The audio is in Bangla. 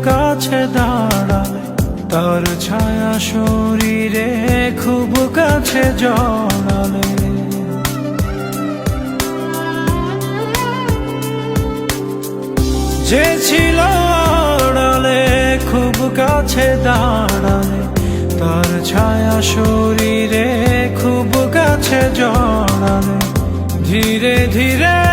কাছে দাঁড়ালে, তার ছায়া শরীরে খুব কাছে জড়ালে। যে ছিল আড়ালে খুব কাছে দাঁড়ালে, তার ছায়া শরীরে খুব কাছে জড়ালে। ধীরে ধীরে